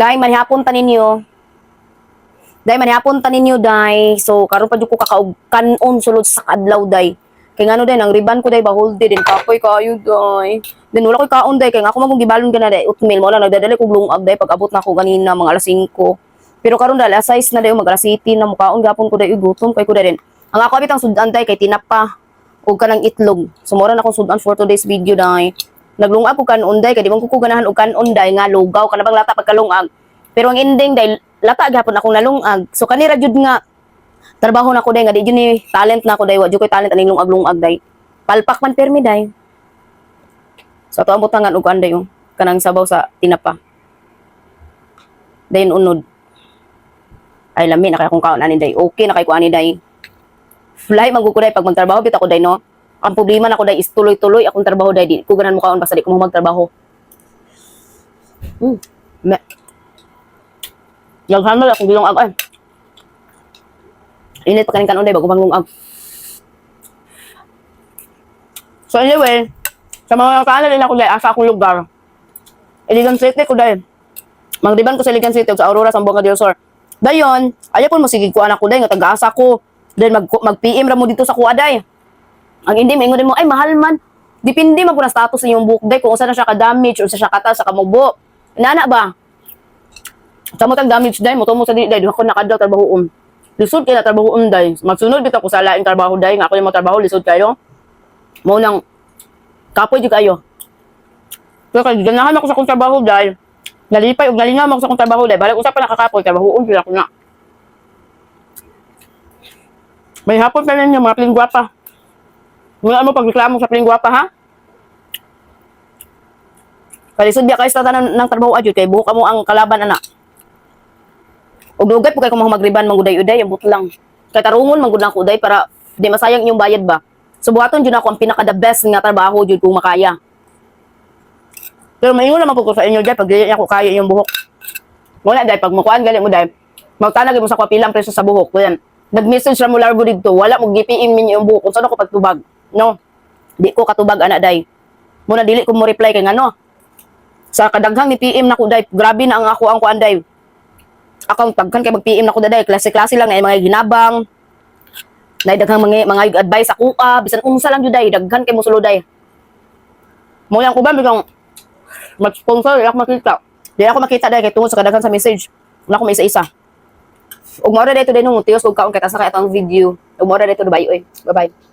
Dahil manihapon ta ninyo. Dahil. So karon pa jud ko kakaog kanon sulod sa adlaw day. Kay ngano day ang riban ko day bahol day din kapoy kayo day. Then wala ko kaon day kay nga ako magong gibalon gana day oatmeal mo lang nagdadali ko lungag day pag abot na ako ganina mga alas 5. Pero karon dala alas 6 na day mag alas 7 na mukaon gapon ko day gutom kay ko day din. Ang ako abit ang sudan day kay tinapa og kanang itlog. Sumora na akong sudan for today's video day. Naglungag ko kanon day kay di man ko ganahan og kanon day nga lugaw kana bang lata pagkalungag. Pero ang ending day lata gapon akong nalungag. So kanira jud nga trabaho na ko day nga di jud ni talent na ko day wa jud koy talent aning lungag-lungag day. Palpak man permi day. So ato ang butangan og anday yung kanang sabaw sa tinapa. Dayon unod. Ay lami na kay akong kaon ani day. Okay na kay ko ani day. Fly magud ko day pag magtrabaho bit ako day no. Ang problema na ko day is tuloy-tuloy akong trabaho day di ko ganan mo kaon basta di ko magtrabaho. Yaghan mo akong bilungag ay. Init pa kanin kanon day bago panglungag. So anyway, sa mga kanan din ako day asa akong lugar. Iligan City ko day. Magriban ko sa Iligan City sa Aurora Sambuanga del Sur. Dayon, ayaw po mo sige ko anak ko day nga taga-asa ko. Then mag-PM ra mo dito sa kuha day. Ang hindi maingon mo ay mahal man. Depende man po na status sa iyong book day kung unsa na siya ka-damage o sa siya kata sa kamubo. Inana ba? Sa mo tag damage day mo tumo sa di day ako nakadlaw trabahoon. Lisod kay na trabahoon day. Magsunod bitaw ko sa laing trabaho day nga ako yung trabaho lisod kayo. Mo nang kapoy jud kayo. So kay ganahan ako sa akong trabaho day. Nalipay og nalingaw ako sa akong trabaho day. Balik usa pa nakakapoy trabahoon sila ko na. May hapon pa ninyo mga pling gwapa. Muna mo pagreklamo sa pling gwapa ha? Kalisod biya kayo sa tanan ng trabaho adyo kay buhok mo ang kalaban anak. Og lugay po kay kung magriban manguday-uday ambot lang. Kay tarungon mangud na ko uday para di masayang inyong bayad ba. Subuhaton jud ako ang pinaka the best nga trabaho jud kung makaya. Pero maingon naman ko sa inyo day pag dili ako kaya inyong buhok. Wala day pag makuan gali mo day. Magtanag mo sa kapilang presyo sa buhok. Kuyan. Nag-message ra mo largo dito, wala mo GPM minyo yung buhok. Kung saan ako pagtubag. No. Di ko katubag ana day. Muna dili ko mo reply kay ngano. Sa kadaghang ni PM na ko day, grabe na ang ako ang kuan day. Akong tagkan kay mag-PM na ko day, klase-klase lang ay mga ginabang. Nay daghang mga advice ako bisan unsa lang jud day, daghan kay mosulo day. Mo yang uban bigang mag-sponsor yak makita. Di ako makita day kay tungod sa kadaghan sa message. Wala ko may isa-isa. Ug mao ra day to day nung tios og kaon kay ta sa kay atong video. Ug mao ra day to bye oy. Bye-bye.